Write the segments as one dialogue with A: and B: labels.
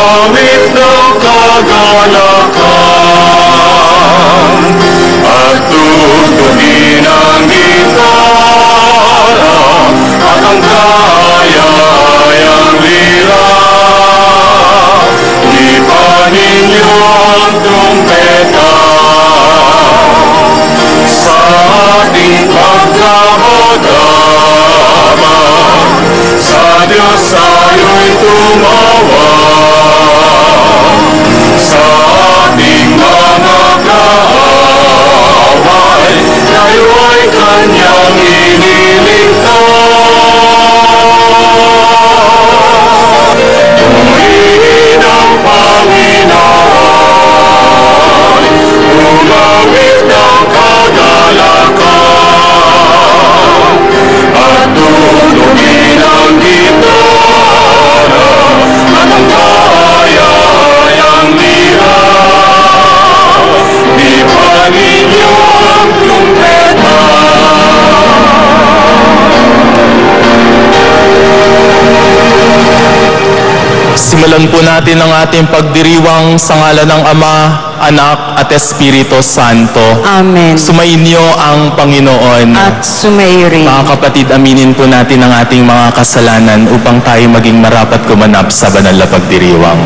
A: Langit ng kagalakan at tugtugin ang gitara at ang kayayang lira. Ipanin niyo ang trumpeta sa ating pagkamadama. Sa Diyos tayo'y tumawa. Sa ating mga kaaway, tayo ay Kanyang iniligtas. Purihin ang Panginoon, umawit ng kagalakan, at tugtugin ang gitara at ang kayayang lira. Ipanin niyo ang trumpeta. Simulan po natin ang ating pagdiriwang sa ngalan ng Ama, Anak at Espiritu Santo.
B: Amen.
A: Sumainyo ang Panginoon.
B: At sumairin.
A: Mga kapatid, aminin po natin ang ating mga kasalanan upang tayo maging marapat gumanap sa banal na pagdiriwang.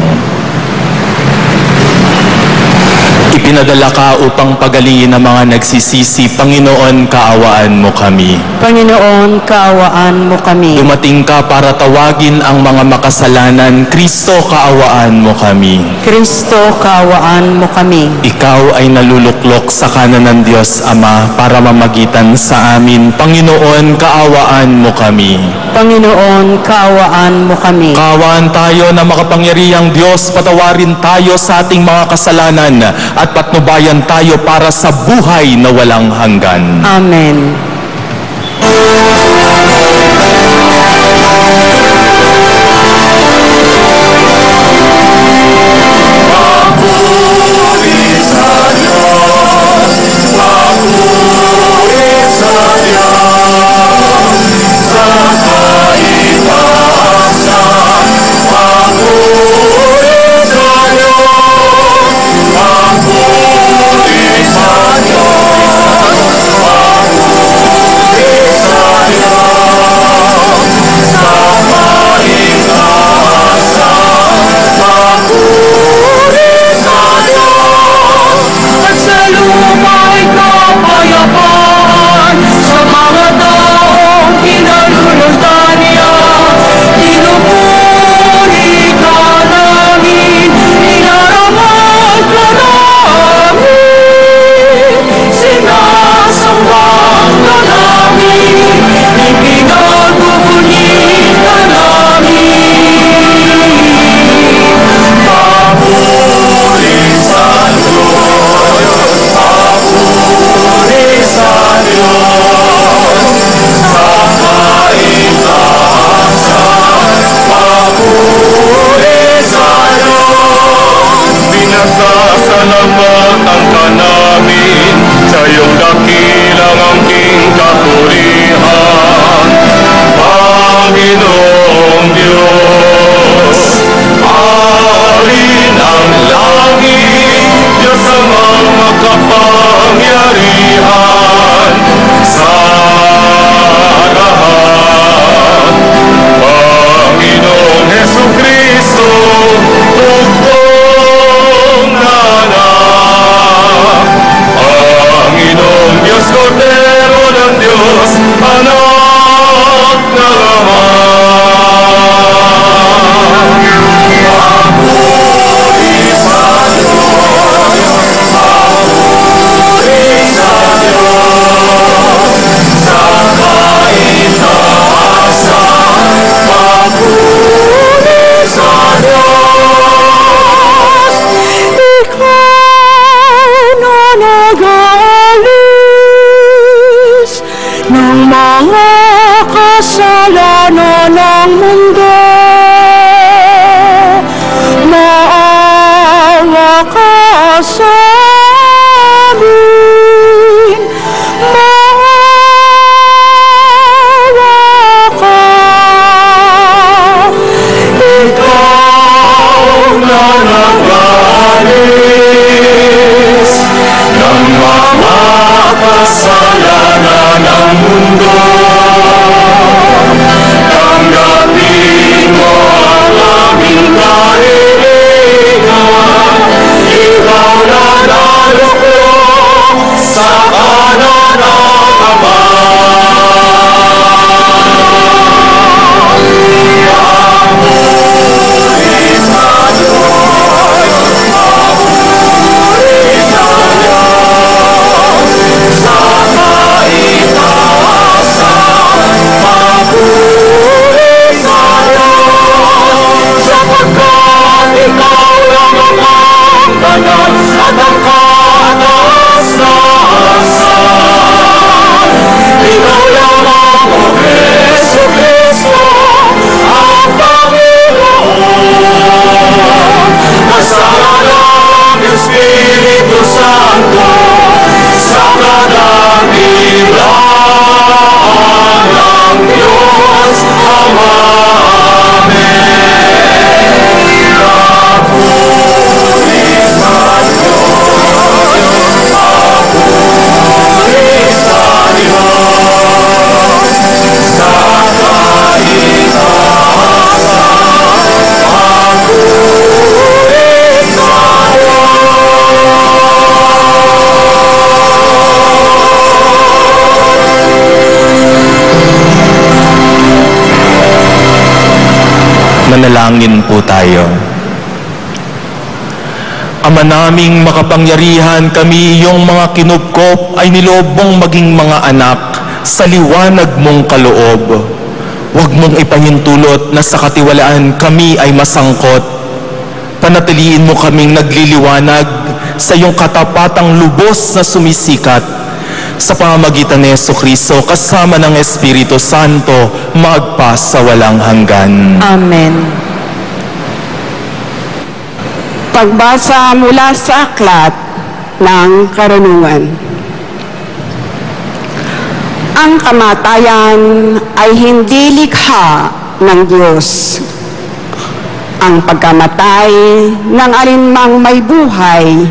A: Ipinadala ka upang pagalingin ang mga nagsisisi. Panginoon, kaawaan mo kami.
B: Panginoon, kaawaan mo kami.
A: Dumating ka para tawagin ang mga makasalanan. Kristo, kaawaan mo kami.
B: Kristo, kaawaan mo kami.
A: Ikaw ay naluluklok sa kanan ng Diyos Ama para mamagitan sa amin. Panginoon, kaawaan mo kami.
B: Panginoon, kaawaan mo kami.
A: Kaawaan tayo na makapangyarihang Diyos, patawarin tayo sa ating mga kasalanan at patnubayan tayo para sa buhay na walang hanggan.
B: Amen.
A: Panginoon, Manalangin po tayo. Ama naming makapangyarihan, kami iyong mga kinupkop ay niloob mong maging mga anak sa liwanag mong kaloob. Huwag mong ipahintulot na sa katiwalaan kami ay masangkot. Panatiliin mo kaming nagliliwanag sa iyong katapatang lubos na sumisikat. Sa pamamagitan ni Jesucristo kasama ng Espiritu Santo, magpa sa walang hanggan.
B: Amen.
C: Pagbasa mula sa aklat ng Karunungan. Ang kamatayan ay hindi likha ng Diyos. Ang pagkamatay ng alinmang may buhay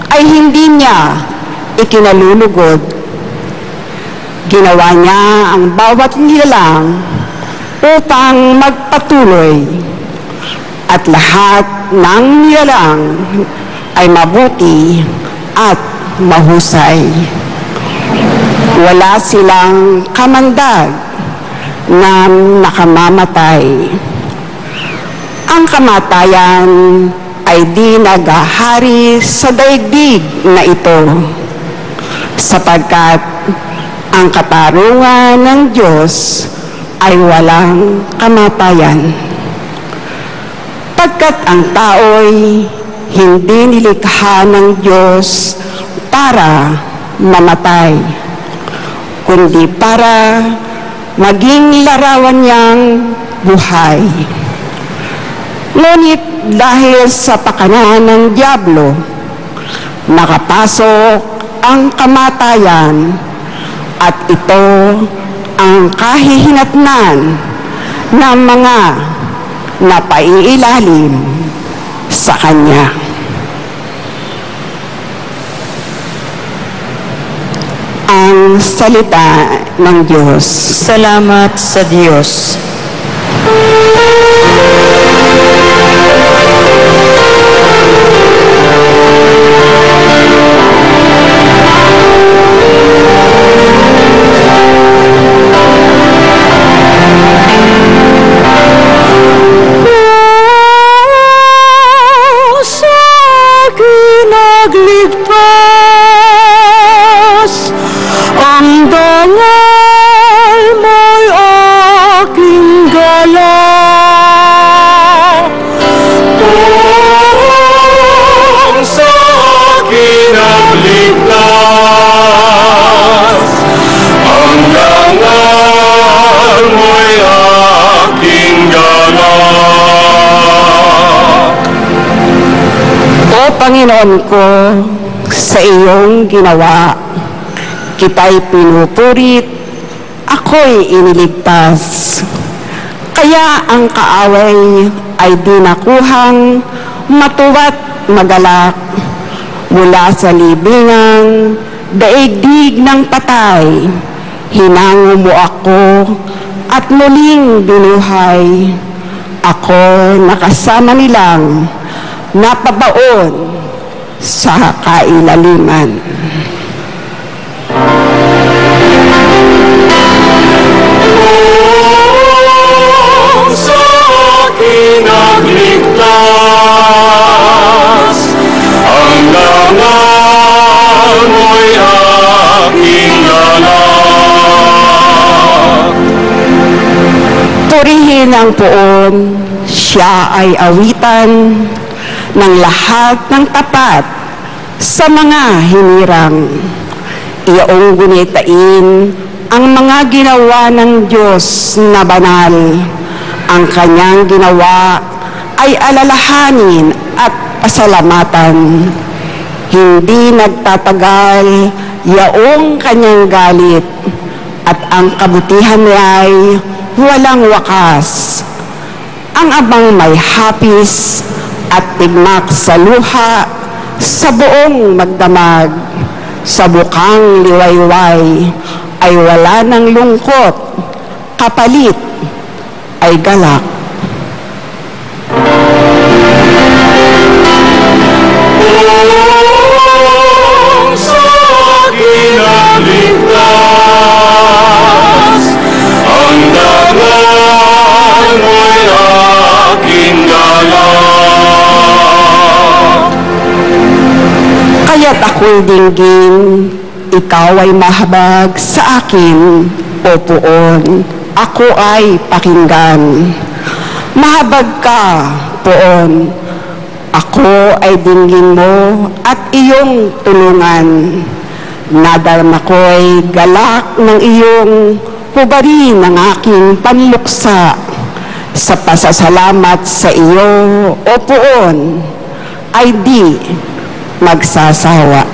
C: ay hindi niya ikinalulugod. Ginawa niya ang bawat nilalang upang magpatuloy, at lahat ng nilalang ay mabuti at mahusay. Wala silang kamandag na nakamamatay. Ang kamatayan ay di naghahari sa daigdig na ito, sapagkat ang katarungan ng Diyos ay walang kamatayan. Pagkat ang tao'y hindi nilikha ng Diyos para mamatay, kundi para maging larawan niyang buhay. Ngunit dahil sa pakanan ng Diablo, nakapasok ang kamatayan, at ito ang kahihinatnan ng mga napaiilalim sa Kanya. Ang salita ng Diyos.
B: Salamat sa Diyos.
C: Ang dangal mo'y aking galak.
A: Kung sa akin nagligtas, ang dangal mo'y aking galak.
C: O Panginoon ko, sa iyong ginawa, kita'y pinupurit, ako'y iniligtas. Kaya ang kaaway ay di nakuhang matuwa't magalak. Mula sa libingang daigdig ng patay, hinango mo ako at muling binuhay. Ako nakasama nilang napabaon sa kailaliman.
A: Sa akin nagligtas, ang dangal mo'y aking galak.
C: Purihin ang poon, siya ay awitan ng lahat ng tapat sa mga hinirang. Iyaong gunitain ang mga ginawa ng Diyos na banal. Ang kanyang ginawa ay alalahanin at pasalamatan. Hindi nagtatagal yaong kanyang galit, at ang kabutihan niya ay walang wakas. Ang abang may hapis at tigmak sa luha sa buong magdamag. Sa bukang liwayway ay wala ng lungkot, kapalit ay galak.
A: Kung sa akin nagligtas, ang dangal mo'y
C: Kaya't ako'y dinggin, ikaw ay mahabag sa akin, o Poon, ako ay pakinggan. Mahabag ka, Poon, ako ay dinggin mo at iyong tulungan. Nadarama ko'y galak ng iyong hubarin ng aking panluksa. Sa pasasalamat sa iyo, o Poon, ay di magsasawa.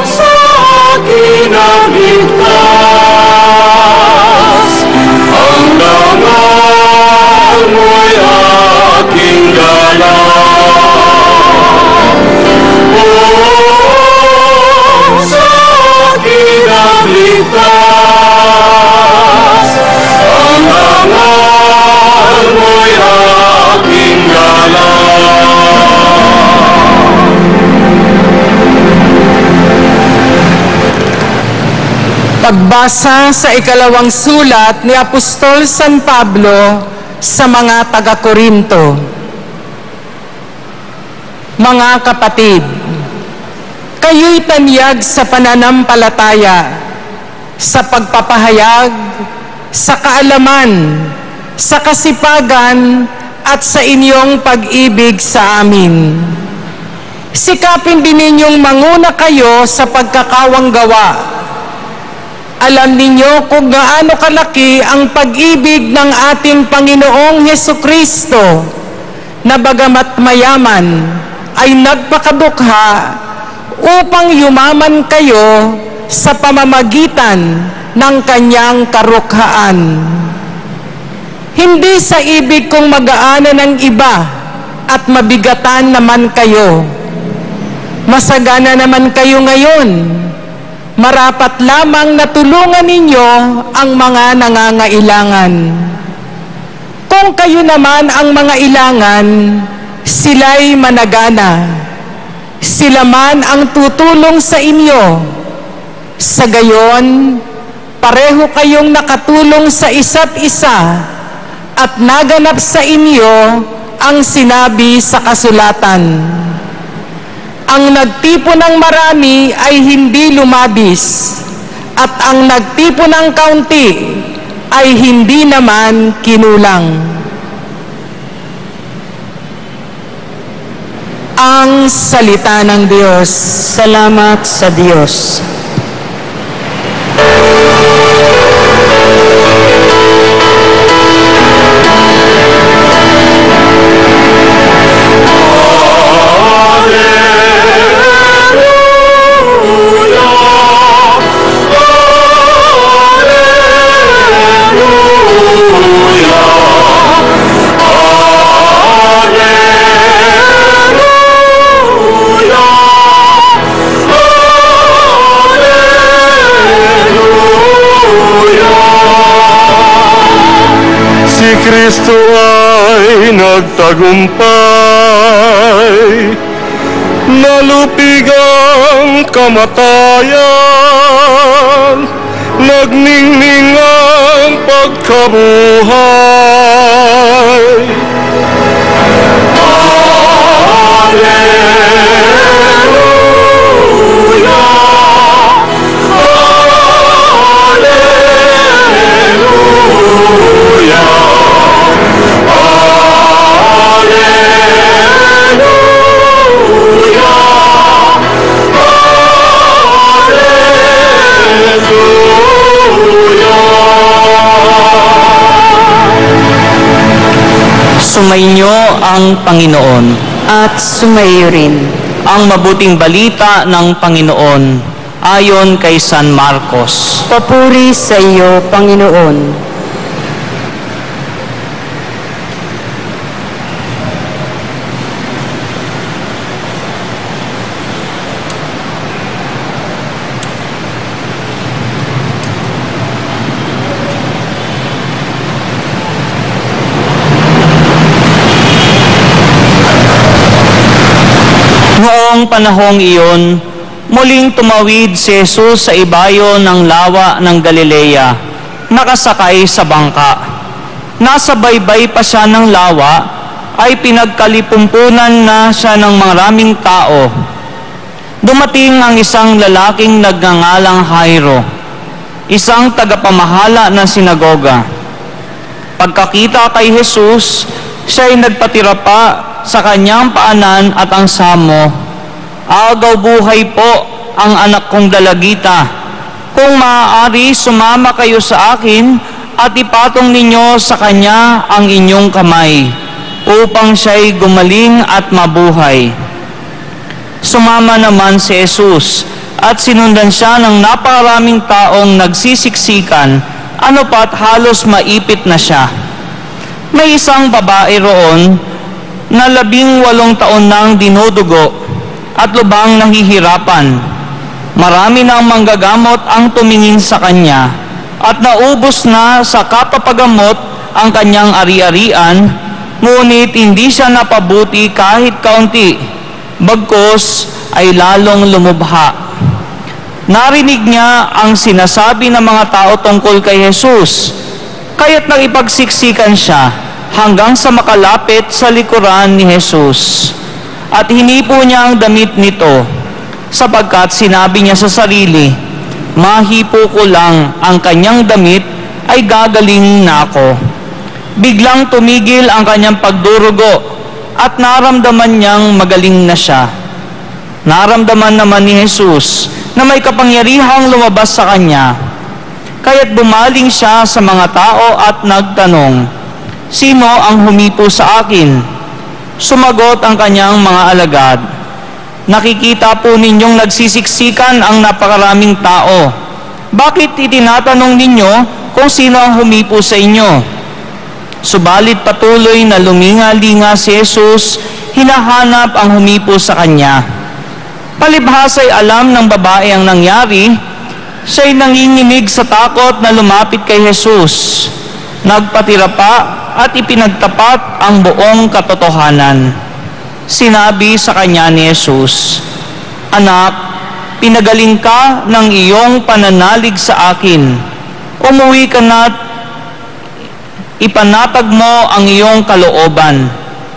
A: Sa akin ang ligtas, ang dangal mo'y aking galang. Sa akin ang ligtas, ang dangal mo'y aking galang.
D: Pagbasa sa ikalawang sulat ni Apostol San Pablo sa mga taga-Korinto. Mga kapatid, kayo'y tanyag sa pananampalataya, sa pagpapahayag, sa kaalaman, sa kasipagan, at sa inyong pag-ibig sa amin. Sikapin din ninyong manguna kayo sa pagkakawang gawa. Alam ninyo kung gaano kalaki ang pag-ibig ng ating Panginoong Hesukristo, na bagamat mayaman ay nagpakadukha upang yumaman kayo sa pamamagitan ng kanyang karukhaan. Hindi sa ibig kong mag-aanan ng iba at mabigatan naman kayo. Masagana naman kayo ngayon. Marapat lamang na tulungan ninyo ang mga nangangailangan. Kung kayo naman ang mga ilangan, sila'y managana. Sila man ang tutulong sa inyo. Sa gayon, pareho kayong nakatulong sa isa't isa at naganap sa inyo ang sinabi sa kasulatan. Ang nagtipo ng marami ay hindi lumabis, at ang nagtipo ng kaunti ay hindi naman kinulang. Ang salita ng Diyos.
B: Salamat sa Diyos.
A: Kristo ay nagtagumpay, nalupig ang kamatayan, nagningning ang pagkabuhay.
E: Sumainyo ang Panginoon.
B: At sumayo rin.
E: Ang mabuting balita ng Panginoon ayon kay San Marcos.
B: Papuri sa iyo, Panginoon.
E: Noong panahong iyon, muling tumawid si Jesus sa ibayo ng lawa ng Galilea, nakasakay sa bangka. Nasa baybay pa siya ng lawa, ay pinagkalipumpunan na siya ng maraming tao. Dumating ang isang lalaking nagngangalang Jairo, isang tagapamahala ng sinagoga. Pagkakita kay Jesus, siya ay nagpatira pa sa kanyang paanan at ang samo, "Agaw buhay po ang anak kong dalagita. Kung maaari, sumama kayo sa akin at ipatong ninyo sa kanya ang inyong kamay, upang siya'y gumaling at mabuhay." Sumama naman si Jesus at sinundan siya ng napakaraming taong nagsisiksikan, ano pat halos maipit na siya. May isang babae roon na 18 taon nang dinudugo at lubhang nahihirapan. Marami na ang manggagamot ang tumingin sa kanya at naubos na sa kapapagamot ang kanyang ari-arian, ngunit hindi siya napabuti kahit kaunti, bagkus ay lalong lumubha. Narinig niya ang sinasabi ng mga tao tungkol kay Jesus, kaya't nakipagsiksikan siya hanggang sa makalapit sa likuran ni Jesus. At hinipo niya ang damit nito, sapagkat sinabi niya sa sarili, "Mahipo ko lang ang kanyang damit ay gagaling na ako." Biglang tumigil ang kanyang pagdurugo at naramdaman niyang magaling na siya. Naramdaman naman ni Jesus na may kapangyarihang lumabas sa kanya. Kaya't bumaling siya sa mga tao at nagtanong, "Sino ang humipo sa akin?" Sumagot ang kanyang mga alagad, "Nakikita po ninyong nagsisiksikan ang napakaraming tao. Bakit itinatanong ninyo kung sino ang humipo sa inyo?" Subalit patuloy na luminga-linga si Jesus, hinahanap ang humipo sa kanya. Palibhas ay alam ng babae ang nangyari, siya'y nanginginig sa takot na lumapit kay Jesus. Nagpatira pa at ipinagtapat ang buong katotohanan. Sinabi sa kanya ni Jesus, "Anak, pinagaling ka ng iyong pananalig sa akin. Umuwi ka na't ipanatag mo ang iyong kalooban.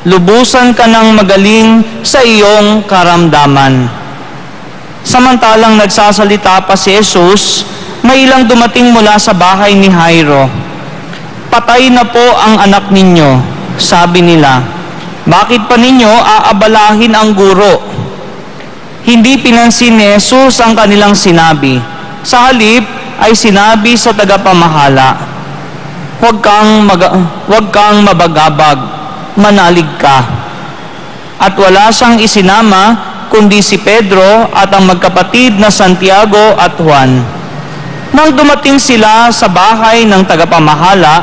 E: Lubusan ka ng magaling sa iyong karamdaman." Samantalang nagsasalita pa si Jesus, may ilang dumating mula sa bahay ni Jairo. "Patay na po ang anak ninyo," sabi nila. "Bakit pa ninyo aabalahin ang guro?" Hindi pinansin ni Jesus ang kanilang sinabi. Sa halip ay sinabi sa tagapamahala, Huwag kang mabagabag, manalig ka." At wala siyang isinama kundi si Pedro at ang magkapatid na Santiago at Juan. Nang dumating sila sa bahay ng tagapamahala,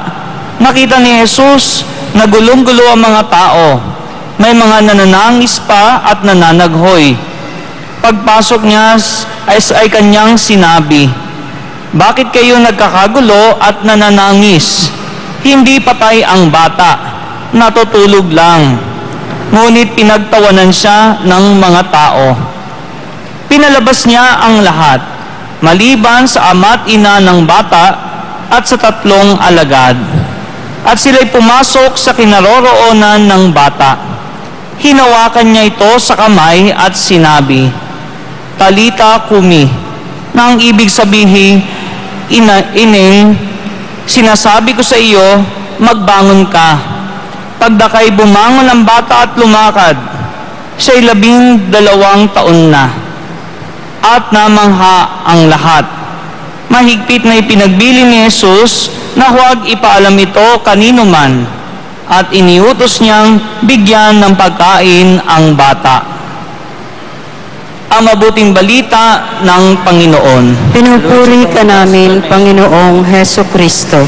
E: nakita ni Jesus na gulong-gulo ang mga tao. May mga nananangis pa at nananaghoy. Pagpasok niya ay kanyang sinabi, "Bakit kayo nagkakagulo at nananangis? Hindi patay ang bata, natutulog lang." Ngunit pinagtawanan siya ng mga tao. Pinalabas niya ang lahat, maliban sa ama't ina ng bata at sa 3 alagad. At sila'y pumasok sa kinaroroonan ng bata. Hinawakan niya ito sa kamay at sinabi, "Talita kumi," na ang ibig sabihin, "Ineng, sinasabi ko sa iyo, magbangon ka." Pagdakay bumangon ang bata at lumakad. Siya'y 12 taon na. At namangha ang lahat. Mahigpit na ipinagbili ni Jesus na huwag ipaalam ito kanino man. At iniutos niyang bigyan ng pagkain ang bata. Ang mabuting balita ng Panginoon.
B: Pinupuri ka namin, Panginoong Heso Kristo.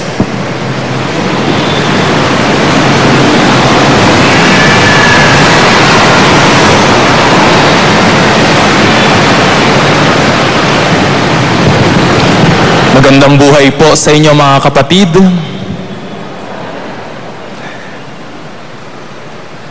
A: Magandang buhay po sa inyo mga kapatid.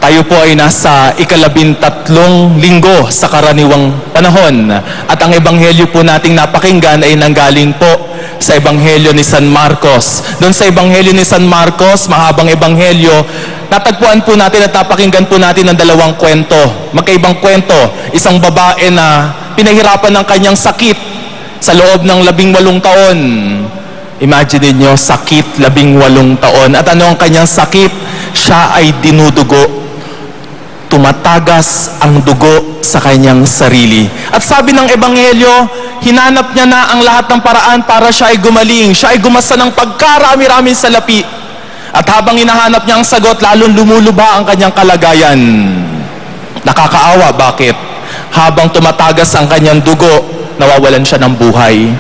A: Tayo po ay nasa ika-13 linggo sa karaniwang panahon. At ang ebanghelyo po nating napakinggan ay nanggaling po sa ebanghelyo ni San Marcos. Doon sa ebanghelyo ni San Marcos, mahabang ebanghelyo, natagpuan po natin at napakinggan po natin ang dalawang kwento. Magkaibang kwento. Isang babae na pinahirapan ng kanyang sakit sa loob ng 18 taon. Imagine niyo, sakit 18 taon. At ano ang kanyang sakit? Siya ay dinudugo. Tumatagas ang dugo sa kanyang sarili. At sabi ng ebanghelyo, hinanap niya na ang lahat ng paraan para siya ay gumaling. Siya ay gumasa ng pagkarami-raming salapi. At habang hinahanap niya ang sagot, lalong lumuluba ang kanyang kalagayan. Nakakaawa, bakit? Habang tumatagas ang kanyang dugo, nawawalan siya ng buhay.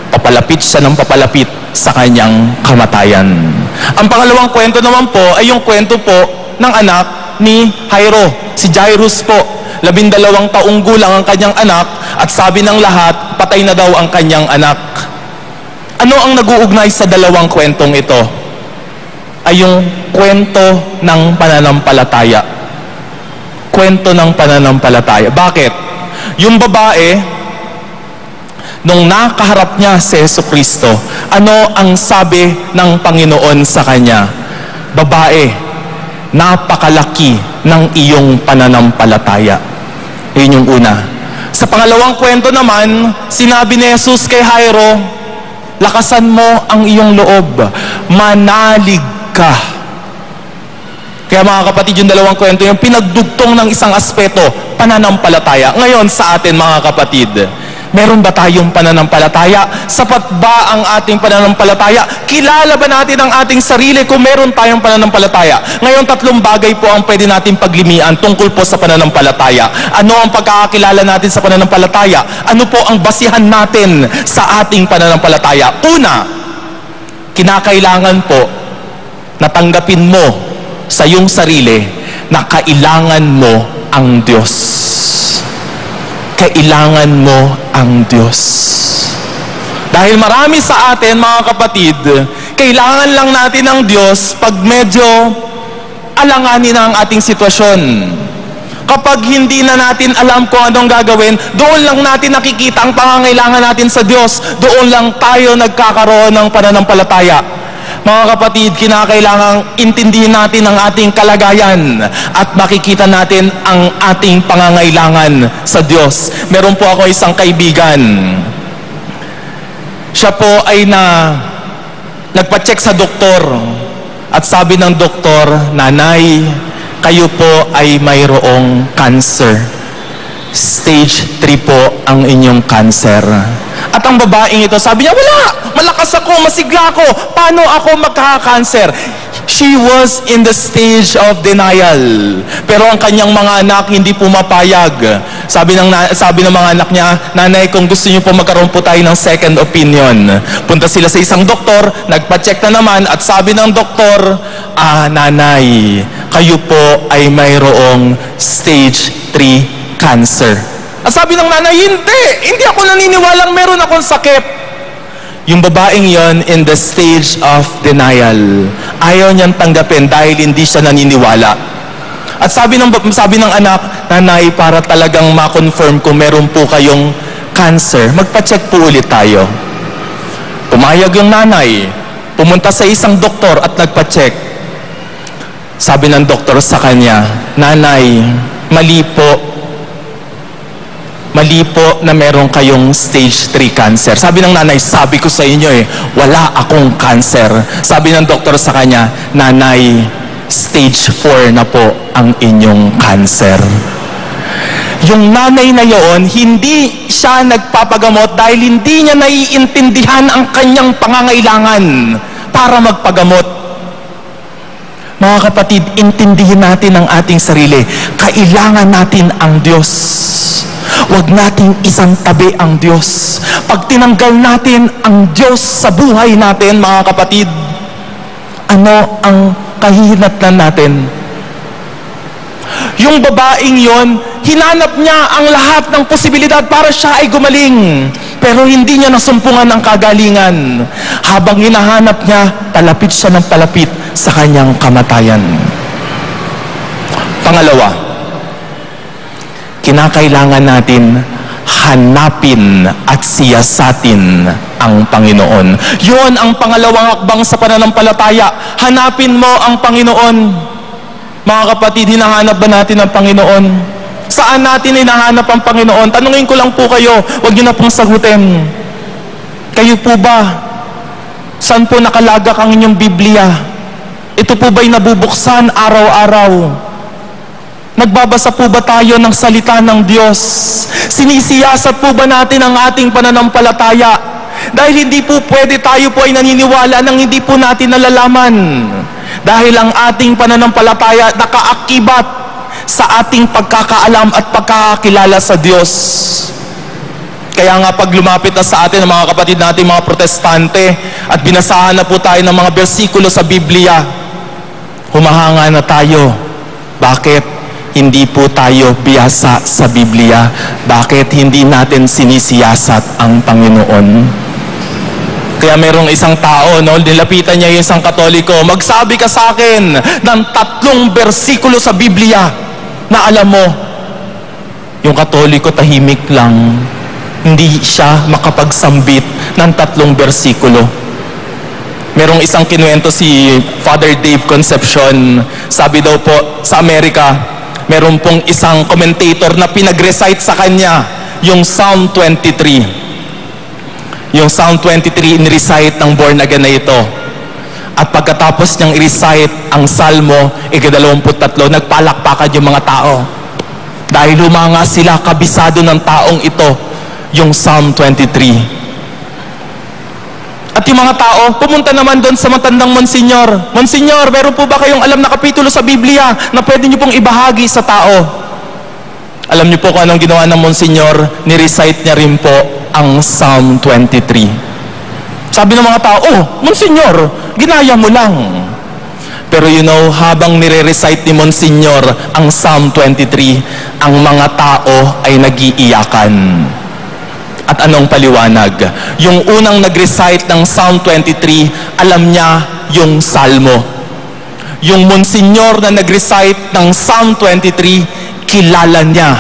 A: Papalapit siya ng papalapit sa kanyang kamatayan. Ang pangalawang kwento naman po ay yung kwento po ng anak ni Jairo. Si Jairus po, 12 taong gulang ang kanyang anak at sabi ng lahat, patay na daw ang kanyang anak. Ano ang nag-uugnay sa dalawang kwentong ito? Ay yung kwento ng pananampalataya. Kwento ng pananampalataya. Bakit? Yung babae, nung nakaharap niya si Jesucristo, ano ang sabi ng Panginoon sa kanya? Babae, napakalaki ng iyong pananampalataya. Yun yung una. Sa pangalawang kwento naman, sinabi ni Jesus kay Jairo, lakasan mo ang iyong loob, manalig ka. Kaya mga kapatid, yung dalawang kwento, yung pinagdugtong ng isang aspeto, pananampalataya. Ngayon sa atin mga kapatid, meron ba tayong pananampalataya? Sapat ba ang ating pananampalataya? Kilala ba natin ang ating sarili kung meron tayong pananampalataya? Ngayon, 3 bagay po ang pwede natin paglimian tungkol po sa pananampalataya. Ano ang pagkakakilala natin sa pananampalataya? Ano po ang basihan natin sa ating pananampalataya? Una, kinakailangan po na tanggapin mo sa iyong sarili na kailangan mo ang Diyos. Kailangan mo ang Diyos. Dahil marami sa atin, mga kapatid, kailangan lang natin ang Diyos pag medyo alanganin na ang ating sitwasyon. Kapag hindi na natin alam kung anong gagawin, doon lang natin nakikita ang pangangailangan natin sa Diyos. Doon lang tayo nagkakaroon ng pananampalataya. Mga kapatid, kinakailangang intindihin natin ang ating kalagayan at makikita natin ang ating pangangailangan sa Diyos. Meron po ako isang kaibigan. Siya po ay nagpa-check sa doktor at sabi ng doktor, nanay, kayo po ay mayroong cancer. Stage 3 po ang inyong cancer. At ang babaeng ito, sabi niya, wala! Malakas ako, masigla ako. Paano ako magkaka-cancer? She was in the stage of denial. Pero ang kanyang mga anak hindi pumapayag. Sabi ng mga anak niya, nanay, kung gusto niyo po magkaroon po tayo ng second opinion. Punta sila sa isang doktor, nagpa-check na naman, at sabi ng doktor, nanay, kayo po ay mayroong stage 3 cancer. At sabi ng nanay, hindi ako naniniwalang meron akong sakit. Yung babaeng yon in the stage of denial. Ayaw niyang tanggapin dahil hindi siya naniniwala. At sabi ng anak, nanay, para talagang ma-confirm kung meron po kayong cancer, magpa-check po ulit tayo. Pumayag yung nanay, pumunta sa isang doktor at nagpa-check. Sabi ng doktor sa kanya, nanay, mali po na meron kayong stage 3 cancer. Sabi ng nanay, sabi ko sa inyo wala akong cancer. Sabi ng doktor sa kanya, nanay, stage 4 na po ang inyong cancer. Yung nanay na yon, hindi siya nagpapagamot dahil hindi niya naiintindihan ang kanyang pangangailangan para magpagamot. Mga kapatid, intindihin natin ang ating sarili. Kailangan natin ang Diyos. Huwag nating isang tabi ang Diyos. Pag tinanggal natin ang Diyos sa buhay natin, mga kapatid, ano ang kahihinatnan natin? Yung babaeng yon, hinanap niya ang lahat ng posibilidad para siya ay gumaling. Pero hindi niya nasumpungan ang kagalingan. Habang hinahanap niya, palapit siya ng palapit sa kanyang kamatayan. Pangalawa, kinakailangan natin hanapin at siyasatin ang Panginoon. Yun ang pangalawang hakbang sa pananampalataya. Hanapin mo ang Panginoon. Mga kapatid, hinahanap ba natin ang Panginoon? Saan natin hinahanap ang Panginoon? Tanungin ko lang po kayo, huwag niyo na pong sagutin. Kayo po ba? Saan po nakalagak ang inyong Biblia? Ito po ba'y nabubuksan araw-araw? Nagbabasa po ba tayo ng salita ng Diyos? Sinisiyasat po ba natin ang ating pananampalataya? Dahil hindi po pwede tayo po ay naniniwala nang hindi po natin nalalaman. Dahil ang ating pananampalataya nakaakibat sa ating pagkakaalam at pagkakakilala sa Diyos. Kaya nga pag lumapit na sa atin ang mga kapatid natin, mga protestante, at binasahan na po tayo ng mga bersikulo sa Biblia, humahanga na tayo. Bakit? Hindi po tayo biyasa sa Biblia. Bakit hindi natin sinisiyasat ang Panginoon? Kaya merong isang tao, nilapitan niya yung isang Katoliko, magsabi ka sa akin ng 3 bersikulo sa Biblia na alam mo. Yung Katoliko tahimik lang. Hindi siya makapagsambit ng 3 bersikulo. Merong isang kinuwento si Father Dave Concepcion. Sabi daw po, sa Amerika, meron pong isang commentator na pinag-recite sa kanya yung Psalm 23. Yung Psalm 23 in-recite ng born again na ito. At pagkatapos niyang i-recite ang Salmo, 23, nagpalakpakan yung mga tao. Dahil humanga sila, kabisado ng taong ito, yung Psalm 23. At yung mga tao, pumunta naman doon sa matandang Monsignor. Monsignor, meron po ba kayong alam na kapitulo sa Biblia na pwede niyo pong ibahagi sa tao? Alam niyo po kung anong ginawa ng Monsignor? Ni-recite niya rin po ang Psalm 23. Sabi ng mga tao, oh, Monsignor, ginaya mo lang. Pero habang nire-recite ni Monsignor ang Psalm 23, ang mga tao ay nag-iiyakan. At anong paliwanag? Yung unang nag-recite ng Psalm 23, alam niya yung Salmo. Yung Monsignor na nag-recite ng Psalm 23, kilala niya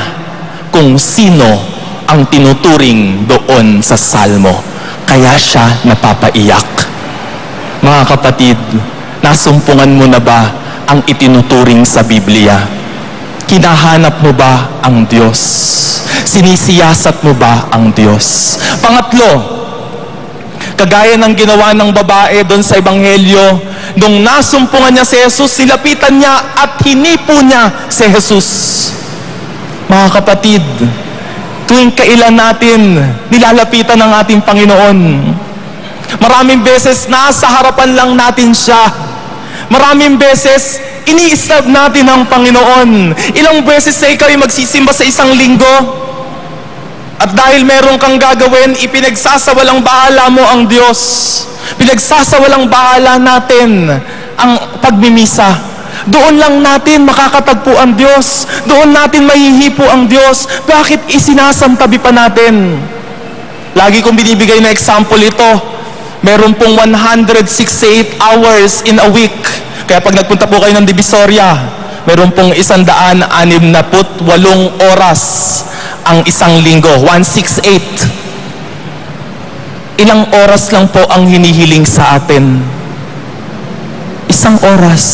A: kung sino ang tinuturing doon sa Salmo. Kaya siya napapaiyak. Mga kapatid, nasumpungan mo na ba ang itinuturing sa Biblia? Kinahanap mo ba ang Diyos? Sinisiyasat mo ba ang Diyos? Pangatlo, kagaya ng ginawa ng babae doon sa Ebanghelyo, nung nasumpungan niya si Jesus, silapitan niya at hinipo niya si Jesus. Mga kapatid, tuwing kailan natin nilalapitan ng ating Panginoon? Maraming beses nasa harapan lang natin siya. Maraming beses ini-stab natin ang Panginoon. Ilang beses sa ikaw ay magsisimba sa isang linggo? At dahil meron kang gagawin, ipinagsasawalang bahala mo ang Diyos. Pinagsasawalang bahala natin ang pagmimisa. Doon lang natin makakatagpo ang Diyos. Doon natin mahihipo ang Diyos. Bakit isinasantabi pa natin? Lagi kong binibigay na example ito. Meron pong 168 hours in a week. Kaya pag nagpunta po kayo ng Divisoria, meron pong 168 oras ang isang linggo, 168. Ilang oras lang po ang hinihiling sa atin? 1 oras.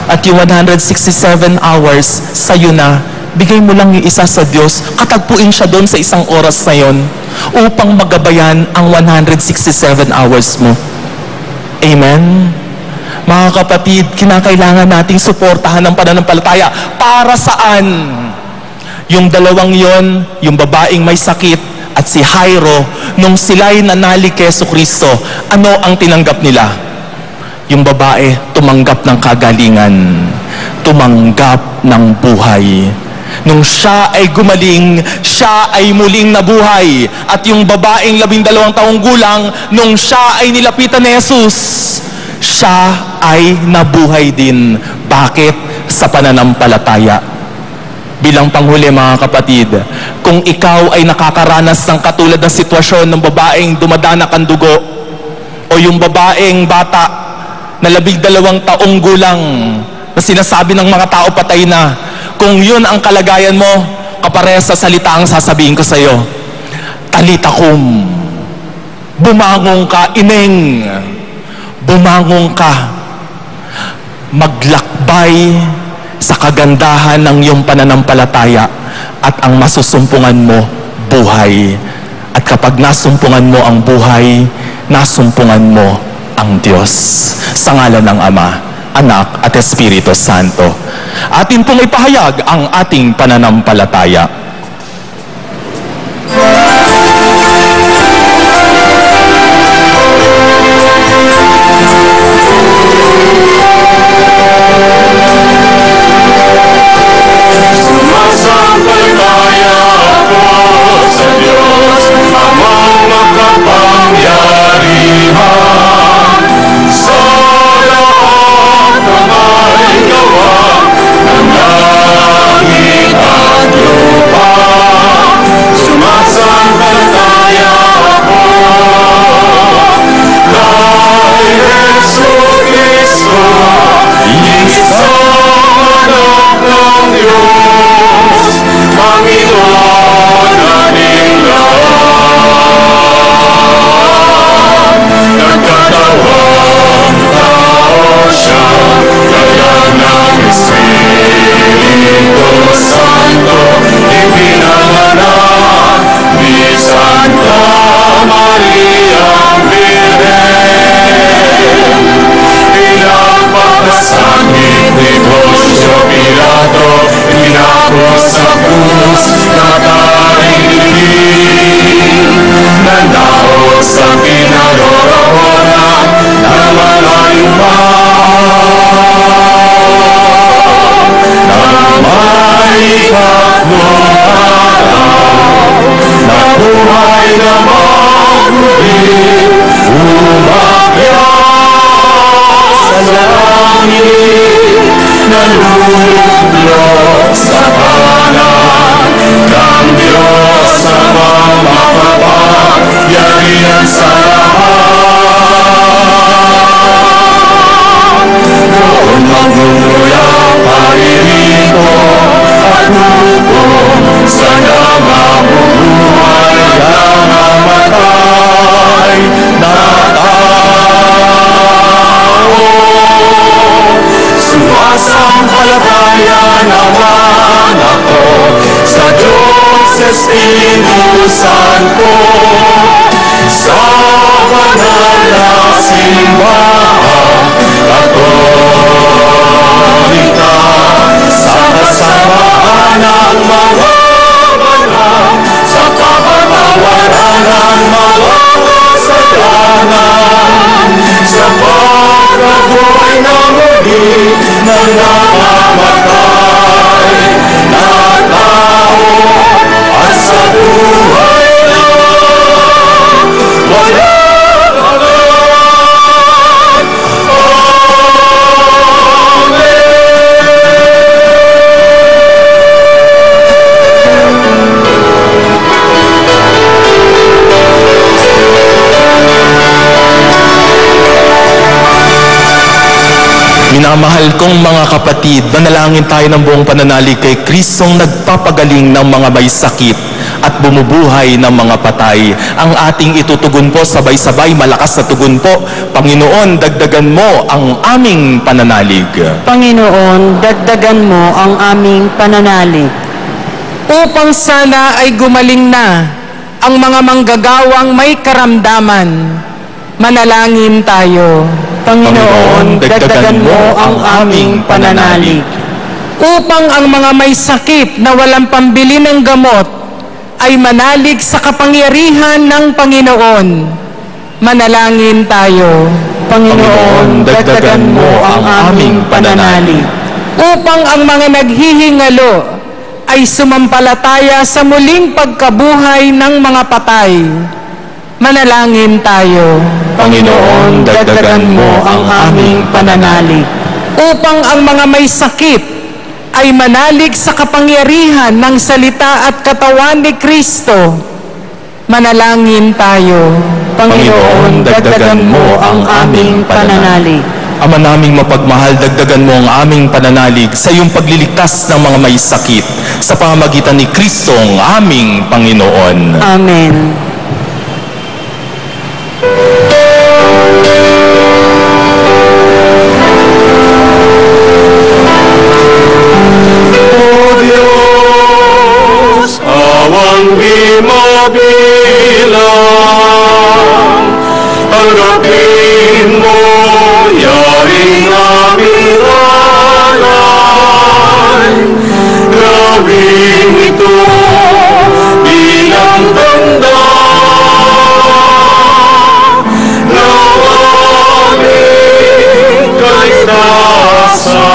A: At yung 167 hours, sa'yo na, bigay mo lang yung isa sa Diyos, katagpuin siya doon sa 1 oras na yon upang magabayan ang 167 hours mo. Amen? Mga kapatid, kinakailangan nating suportahan ang pananampalataya. Para saan? Yung dalawang yon, yung babaeng may sakit at si Jairo, nung sila'y nanalig kay Jesucristo, ano ang tinanggap nila? Yung babae, tumanggap ng kagalingan, tumanggap ng buhay. Nung siya ay gumaling, siya ay muling nabuhay. At yung babaeng 12 taong gulang, nung siya ay nilapitan ni Jesus, siya ay nabuhay din. Bakit? Sa pananampalataya. Bilang panghuli, mga kapatid, kung ikaw ay nakakaranas ng katulad ng sitwasyon ng babaeng dumadanak ang dugo, o yung babaeng bata na 12 taong gulang na sinasabi ng mga tao patay na. Kung yun ang kalagayan mo, kapares sa salita ang sasabihin ko sa iyo. Talita kum. Bumangon ka, ineng. Bumangon ka. Maglakbay sa kagandahan ng iyong pananampalataya at ang masusumpungan mo, buhay. At kapag nasumpungan mo ang buhay, nasumpungan mo ang Diyos. Sa ngalan ng Ama, Anak at Espiritu Santo. Atin pong ipahayag ang ating pananampalataya.
F: Sumasampalataya ako sa Diyos, Amang makapangyarihan. Sa lahat na may gawa ng langit at lupa, sumasampalataya ako kay Jesucristo, isang anak ng Diyos, Panginoon nating lahat. Nagkatawang tao siya, kaya ng Espiritu Santo ipinanganak ni Santa Maria Virgen. Pinagpapasakit ni Poncio Pilato, pinako sa krus na tarilin. Nandaos sa kinaroroonan ng malayong nang may tatlong araw, nabuhay na maguli, umakyat sa langit, nalulublob sa kanan ng Diyos na makapangyarihan sa lahat. Noon magmumula paririto at hukom sa namamumuhay at namamatay na tao. Sumasampalataya naman ako sa Diyos Espiritu Santo, sa banal na simbahan Katolika, sa kasamaan ng mga banal, sa kapatawaran ng mga kasalanan, sa pagkabuhay na muli ng namamatay na tao, at sa buhay na walang hanggan. Amen.
A: Minamahal kong mga kapatid, manalangin tayo ng buong pananalig kay Kristong nagpapagaling ng mga may sakit at bumubuhay ng mga patay. Ang ating itutugon po sabay-sabay, malakas na tugon po. Panginoon, dagdagan mo ang aming pananalig.
B: Panginoon, dagdagan mo ang aming pananalig.
D: Upang sana ay gumaling na ang mga manggagawang may karamdaman. Manalangin tayo.
B: Panginoon, dagdagan mo ang aming pananalig.
D: Upang ang mga may sakit na walang pambili ng gamot ay manalig sa kapangyarihan ng Panginoon. Manalangin tayo.
B: Panginoon, dagdagan mo ang aming pananalig.
D: Upang ang mga naghihingalo ay sumampalataya sa muling pagkabuhay ng mga patay. Manalangin tayo.
B: Panginoon, dagdagan mo ang aming pananalig.
D: Upang ang mga may sakit ay manalig sa kapangyarihan ng salita at katawan ni Kristo. Manalangin tayo.
B: Panginoon, dagdagan mo ang aming pananalig.
A: Ama naming mapagmahal, dagdagan mo ang aming pananalig sa iyong pagliligtas ng mga may sakit sa pamamagitan ni Kristo ang aming Panginoon.
C: Amen.
F: O Diyos, awang di mabilang, tanggapin mo yaring aming alay. Gawin ito bilang tanda ng aming kaligtasan.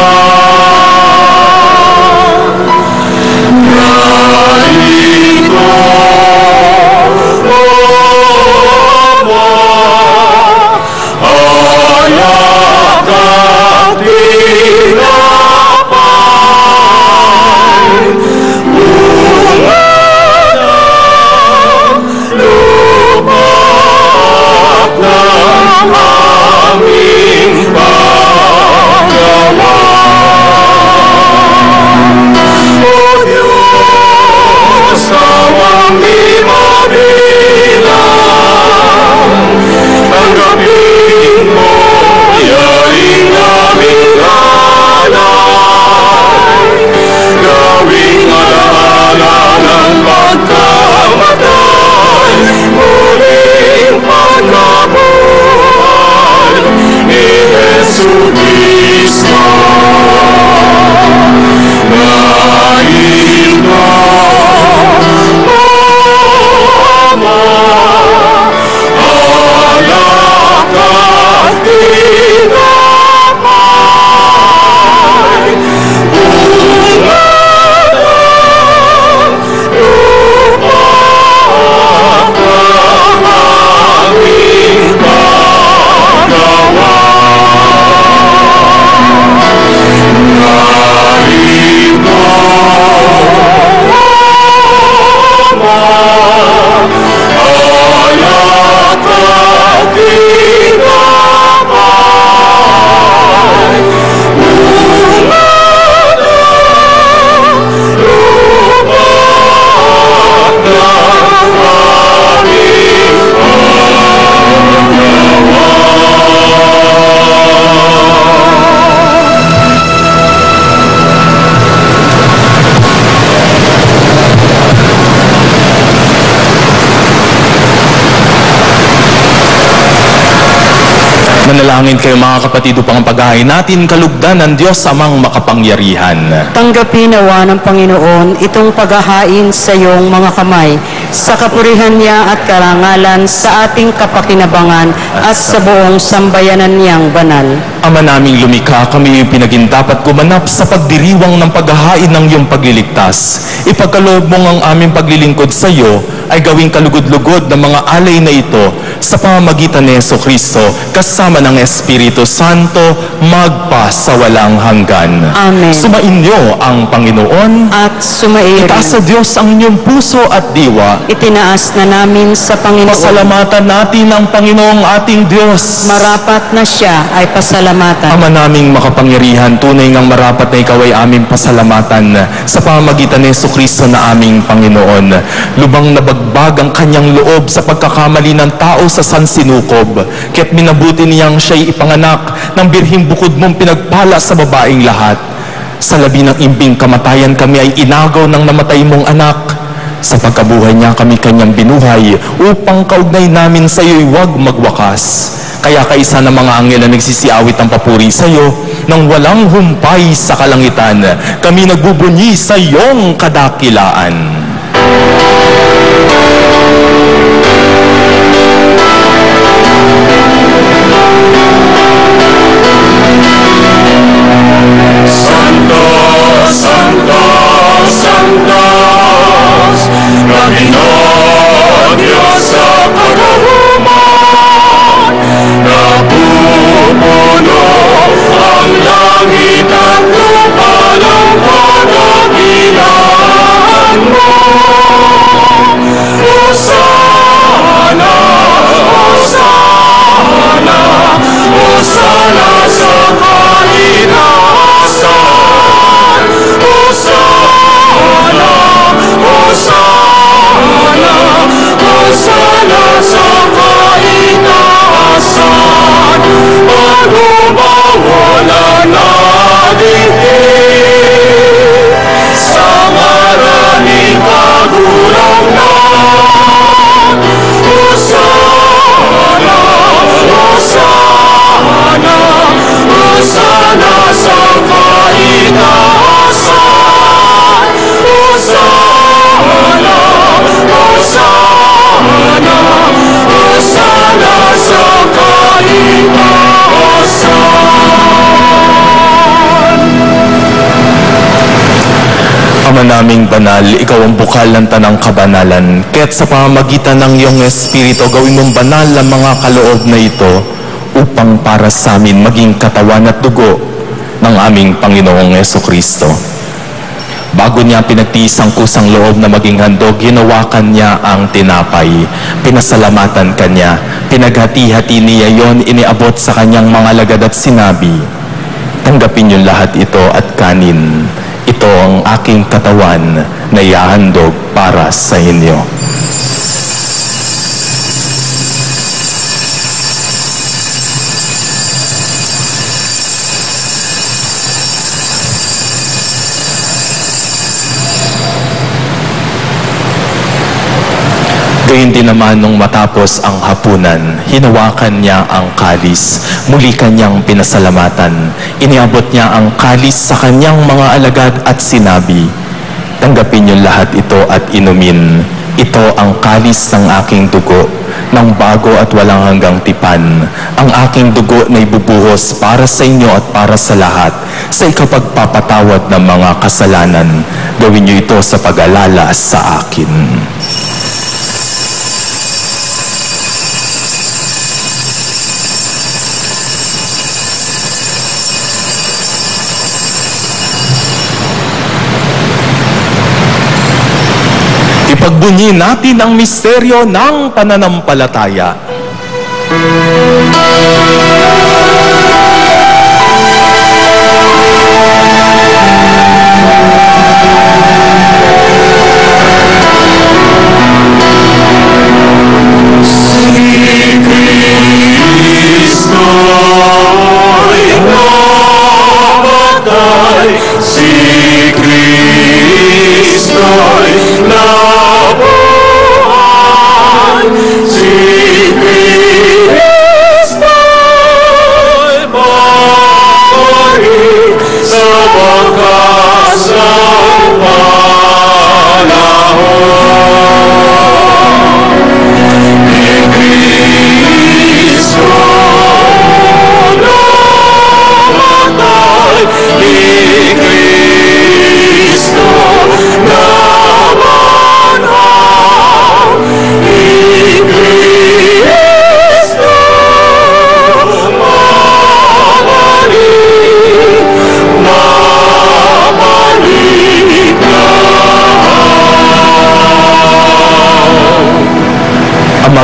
A: Manalangin kayo mga kapatid upang ang paghahain natin kalugdan ng Diyos amang makapangyarihan.
C: Tanggapin nawa ng Panginoon itong paghahain sa iyong mga kamay, sa kapurihan niya at karangalan sa ating kapakinabangan at sa buong sambayanan niyang banal.
A: Ama naming lumikha, kami yung pinagindapat gumanap sa pagdiriwang ng paghahain ng iyong pagliligtas. Ipagkaloob mong ang aming paglilingkod sa iyo ay gawing kalugod-lugod ng mga alay na ito sa pamamagitan ni Jesucristo kasama ng Espiritu Santo magpa sa walang hanggan.
C: Amen.
A: Sumainyo ang Panginoon.
C: At sumairin.
A: Itaas sa Diyos ang inyong puso at diwa.
C: Itinaas na namin sa Panginoon.
A: Pasalamatan natin ang Panginoong ating Diyos.
C: Marapat na siya ay pasalamatan.
A: Ama naming makapangyarihan, tunay ngang marapat na ikaw ay aming pasalamatan sa pamamagitan ni Jesucristo na aming Panginoon. Lubang nabagbag ang kanyang loob sa pagkakamali ng tao sa sansinukob, kaya't minabuti niyang siya'y ipanganak ng birhing bukod mong pinagpala sa babaeng lahat. Sa labi ng imbing kamatayan kami ay inagaw ng namatay mong anak. Sa pagkabuhay niya kami kanyang binuhay upang kaugnay namin sa iyo'y huwag magwakas. Kaya kaisa ng mga anghel na nagsisiawit ang papuri sa iyo nang walang humpay sa kalangitan, kami nagbubunyi sa iyong kadakilaan.
F: Santo, Santo, Santo, Panginoon Diyos sa kagahuman, napupuno ang langit at lupa ng kadakilaan mo.
A: naming banal, ikaw ang bukal ng tanang kabanalan. Kaya't sa pamamagitan ng iyong Espiritu, gawin mong banal ang mga kaloob na ito upang para sa amin maging katawan at dugo ng aming Panginoong Jesucristo. Bago niya pinagtiis ang kusang loob na maging handog, hinawakan niya ang tinapay. Pinasalamatan kanya. Pinaghati-hati niya yon, iniabot sa kanyang mga alagad at sinabi, "Tanggapin niyo lahat ito at kanin. Ito ang aking katawan na ihahandog para sa inyo." Gayun din naman nung matapos ang hapunan, hinawakan niya ang kalis, muli kanyang pinasalamatan. Iniabot niya ang kalis sa kanyang mga alagad at sinabi, "Tanggapin niyo lahat ito at inumin. Ito ang kalis ng aking dugo, ng bago at walang hanggang tipan. Ang aking dugo na ibubuhos para sa inyo at para sa lahat, sa ikapagpapatawad ng mga kasalanan. Gawin niyo ito sa pag-alala sa akin." Ipagbunyi natin ang misteryo ng pananampalataya.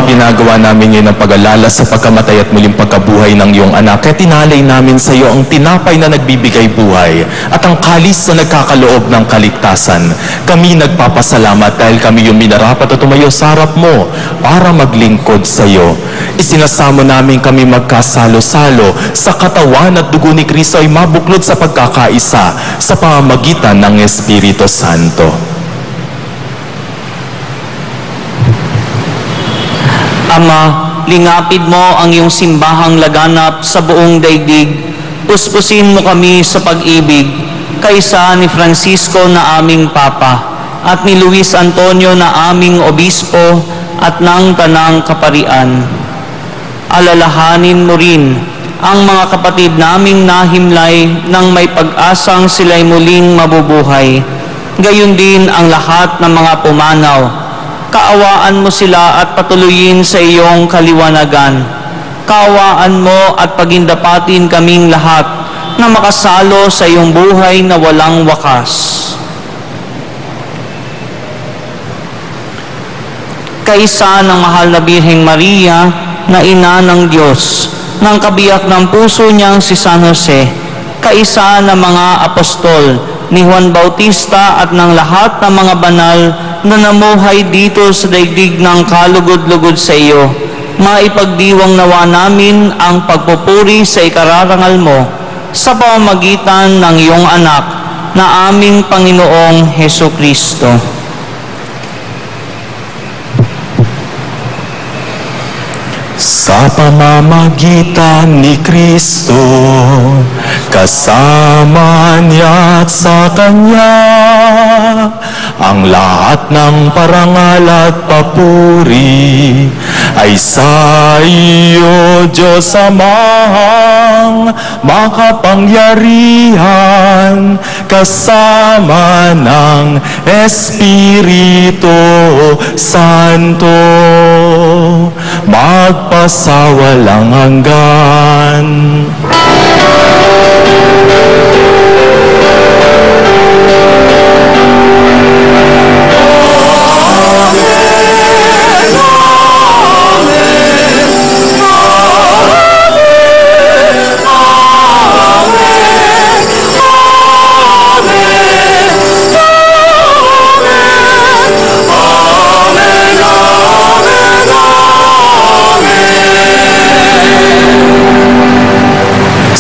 A: Ginagawa namin ngayon ang pag-alala sa pagkamatay at muling pagkabuhay ng iyong anak. Kaya tinalay namin sa iyo ang tinapay na nagbibigay buhay at ang kalis na nagkakaloob ng kaligtasan. Kami nagpapasalamat dahil kami yung minarapat at tumayo sa harap mo para maglingkod sa iyo. Isinasamo namin kami magkasalo-salo sa katawan at dugo ni Kristo ay mabuklod sa pagkakaisa sa pamamagitan ng Espiritu Santo.
E: Ama, lingapid mo ang iyong simbahang laganap sa buong daigdig. Puspusin mo kami sa pag-ibig, kaysa ni Francisco na aming Papa, at ni Luis Antonio na aming Obispo, at ng Tanang Kaparian. Alalahanin mo rin ang mga kapatid naming nahimlay nang may pag-asang sila'y muling mabubuhay. Gayon din ang lahat ng mga pumanaw. Kaawaan mo sila at patuloyin sa iyong kaliwanagan. Kaawaan mo at pagindapatin kaming lahat na makasalo sa iyong buhay na walang wakas. Kaisa ng mahal na Birheng Maria, na ina ng Diyos, ng kabiyak ng puso niyang si San Jose, kaisa ng mga apostol, ni Juan Bautista at ng lahat ng mga banal na namuhay dito sa daigdig ng kalugod-lugod sa iyo, maipagdiwang nawa namin ang pagpupuri sa ikararangal mo sa pamamagitan ng iyong anak na aming Panginoong Hesukristo.
A: Sa pamamagitan ni Kristo, kasama niya at sa Kanya, ang lahat ng parangal at papuri ay sa iyo, Diyos Ama, ang makapangyarihan kasama ng Espiritu Santo magpasawalang hanggan.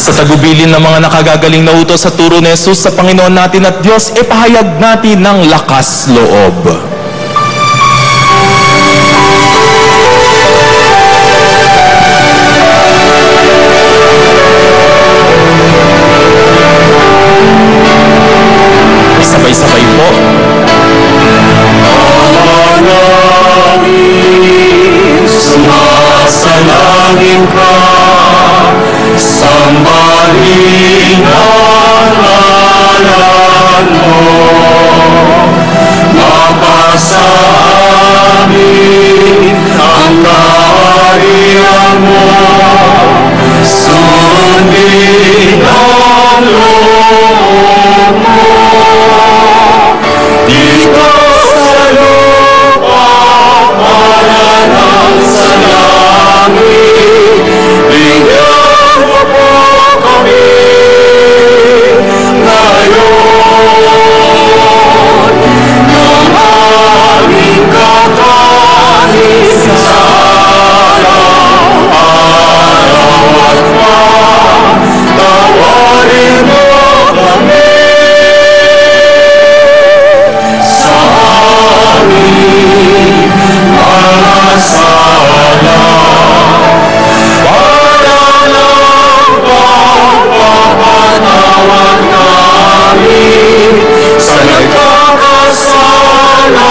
A: Sa tagubilin ng mga nakagagaling na utos sa turo ni Jesus sa Panginoon natin at Diyos, ipahayag natin ng lakas loob. Sabay-sabay po.
F: Sumasalangin ka, sambahin ang ngalan mo, mapasa amin ang kaharian mo, sundin ang loob mo, dito sa lupa para ng sa langit, bigyan mo po kami ngayon ng aming kakanin sa araw-araw at patawarin mo kami sa aming mga sala. Pagpapatawad namin sa nagkakasala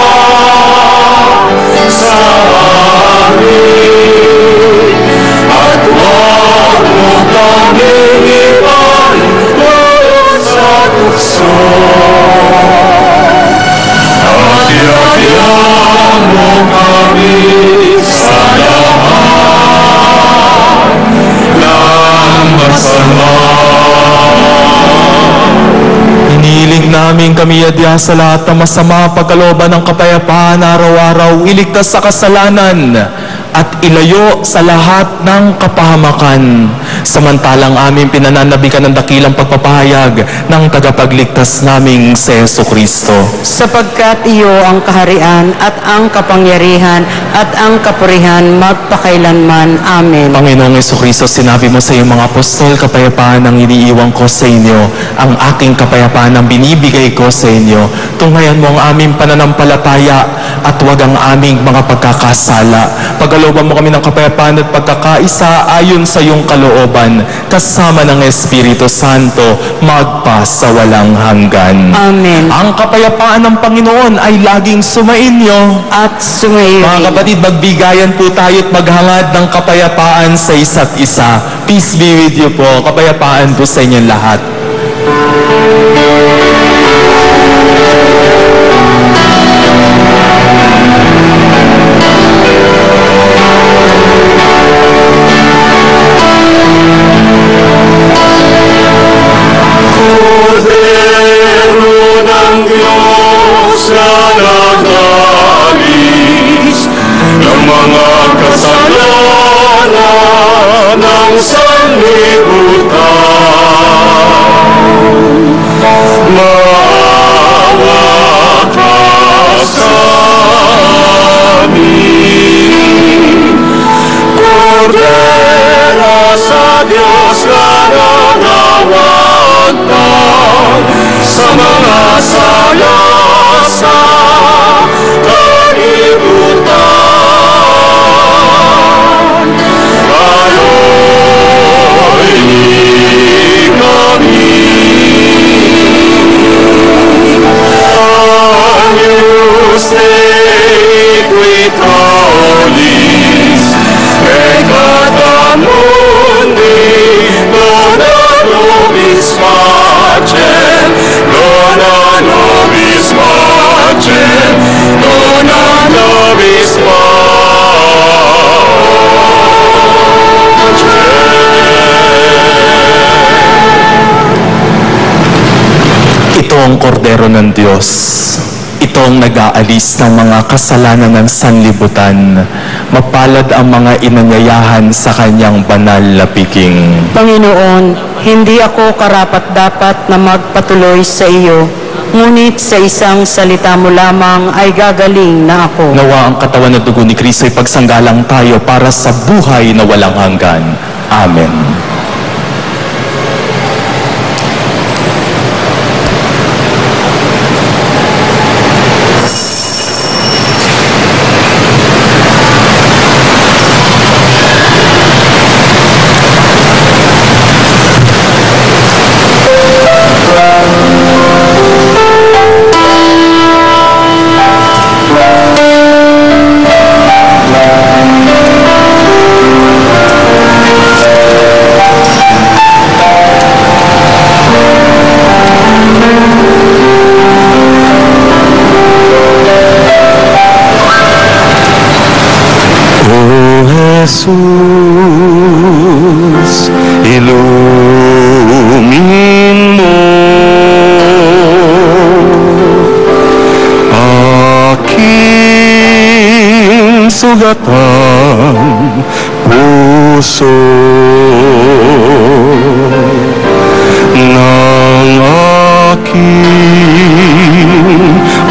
F: sa amin, at huwag mo kaming ipahintulot sa tukso, at iagyan mo kami sa lahat ng masama.
A: Hiniling namin kami adya sa lahat ng masama, pagkalooban ng kapayapaan araw-araw, iligtas sa kasalanan at ilayo sa lahat ng kapahamakan. Samantalang aming pinananabikan ng dakilang pagpapahayag ng tagapagligtas naming si Jesucristo.
C: Sapagkat iyo ang kaharian at ang kapangyarihan at ang kapurihan magpakailanman. Amen.
A: Panginoong Jesucristo, sinabi mo sa iyong mga apostol, kapayapaan ang iniiwan ko sa inyo, ang aking kapayapaan ang binibigay ko sa inyo. Tunghayan mo ang aming pananampalataya at huwag ang aming mga pagkakasala. Pagkalooban mo kami ng kapayapaan at pagkakaisa ayon sa iyong kalooban, kasama ng Espiritu Santo, magpa sa walang hanggan.
C: Amen.
A: Ang kapayapaan ng Panginoon ay laging sumainyo.
C: At sumayo
A: Mga
C: rin.
A: kapatid, magbigayan po tayo at maghangad ng kapayapaan sa isa't isa. Peace be with you po. Kapayapaan po sa inyong lahat.
F: Kordero ng Diyos na nag-alis ng mga kasalanan ng sanlibutan, maawa ka sa amin. Kordero sa Diyos na nanawag sa mga sala sa kalibutan, kayo'y kami. Agnus Dei qui tollis peccata mundi, Dona nobis pacem, dona nobis pacem, dona nobis
A: Ito ang kordero ng Diyos. Ito ang nag-aalis ng mga kasalanan ng sanlibutan. Mapalad ang mga inanyayahan sa kanyang banal na piking.
C: Panginoon, hindi ako karapat-dapat na magpatuloy sa iyo, ngunit sa isang salita mo lamang ay gagaling na ako.
A: Nawa ang katawan at dugo ni Kristo ay pagsanggalang tayo para sa buhay na walang hanggan. Amen. Jesus, ilumin mo aking sugatan puso ng aking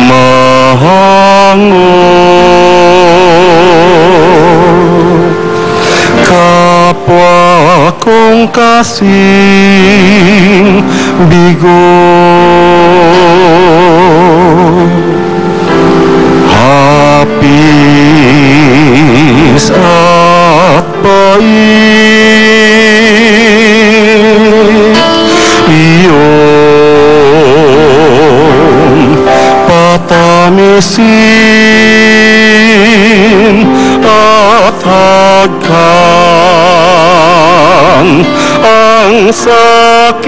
A: mahango. Kapwa kong kasing bigo, hapis at bait, iyong patamisin at hagkan ang sakit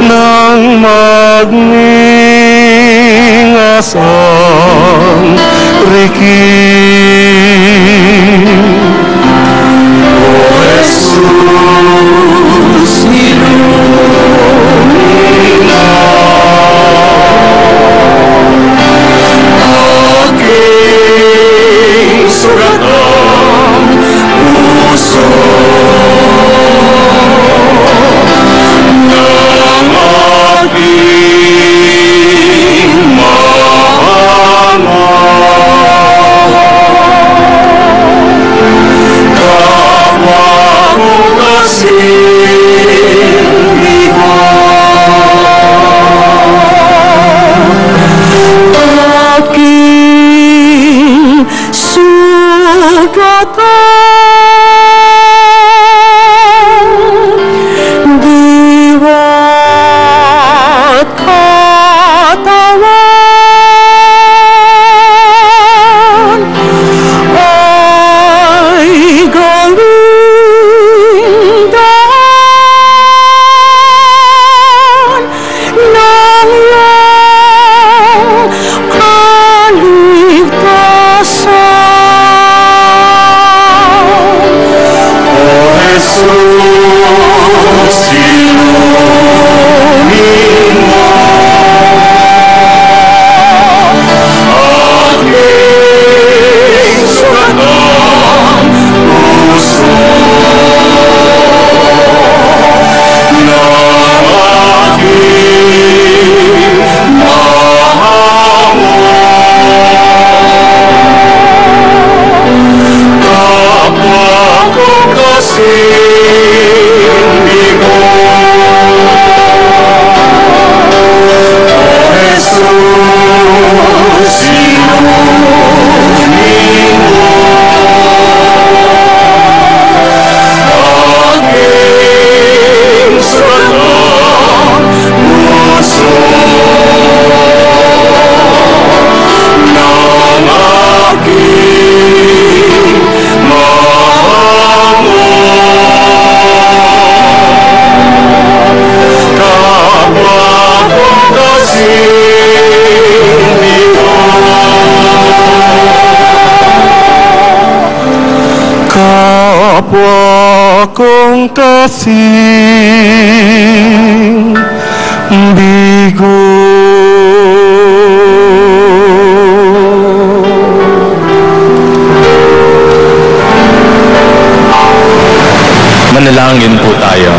A: ng magningasang rikit. O Jesus, ilumina aking sugatan puso ng aking mahango. Kapwa ko kasing bigo,
C: Aking sugatan, diwa't katawan ay galing daan ng iyong kaligtasan.
F: O Jesus, ilumin mo aking sugatan puso ng aking mahango. Kapwa ko kasing kapwa kong kasing bigo.
A: Manalangin po tayo.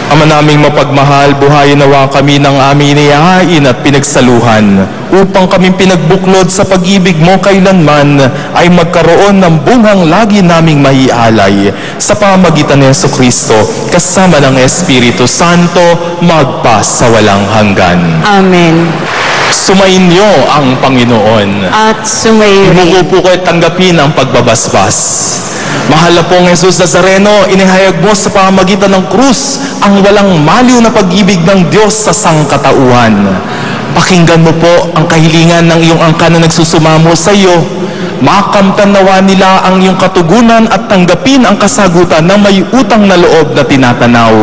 A: Ama naming mapagmahal, buhayin nawa kami ng aming inihain at pinagsaluhan upang kaming pinagbuklod sa pag-ibig mo kailanman ay magkaroon ng bungang lagi naming maialay sa pamagitan ni Jesucristo kasama ng Espiritu Santo magpa sa walang hanggan.
C: Amen.
A: Sumainyo ang Panginoon.
C: At sumayo rin.
A: Humuko po kayo tanggapin ang pagbabasbas. Mahal na pong Jesus Nazareno, inihayag mo sa pamamagitan ng krus ang walang maliw na pag-ibig ng Diyos sa sangkatauhan. Pakinggan mo po ang kahilingan ng iyong angkan na nagsusumamo sa iyo. Makamtan nawa nila ang iyong katugunan at tanggapin ang kasagutan ng may utang na loob na tinatanaw.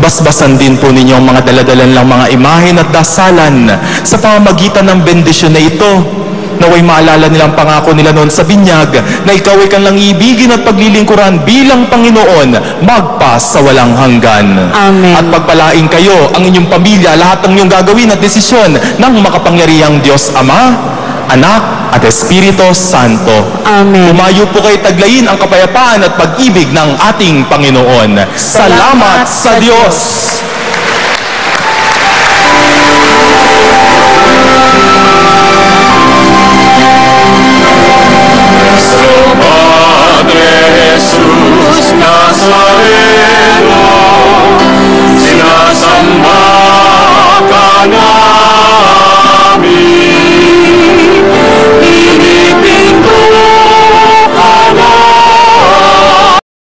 A: Basbasan din po ninyo ang mga daladalan lang mga imahen at dasalan sa pamamagitan ng bendisyon na ito. Naway maalala nilang pangako nila noon sa binyag na ikaw ay kanilang ibigin at paglilingkuran bilang Panginoon magpa sa walang hanggan.
C: Amen.
A: At pagpalain kayo, ang inyong pamilya, lahat ng inyong gagawin at desisyon ng makapangyarihang Diyos Ama, Anak at Espiritu Santo.
C: Amen.
A: Tumayo po kayo taglayin ang kapayapaan at pag-ibig ng ating Panginoon. Salamat sa Diyos!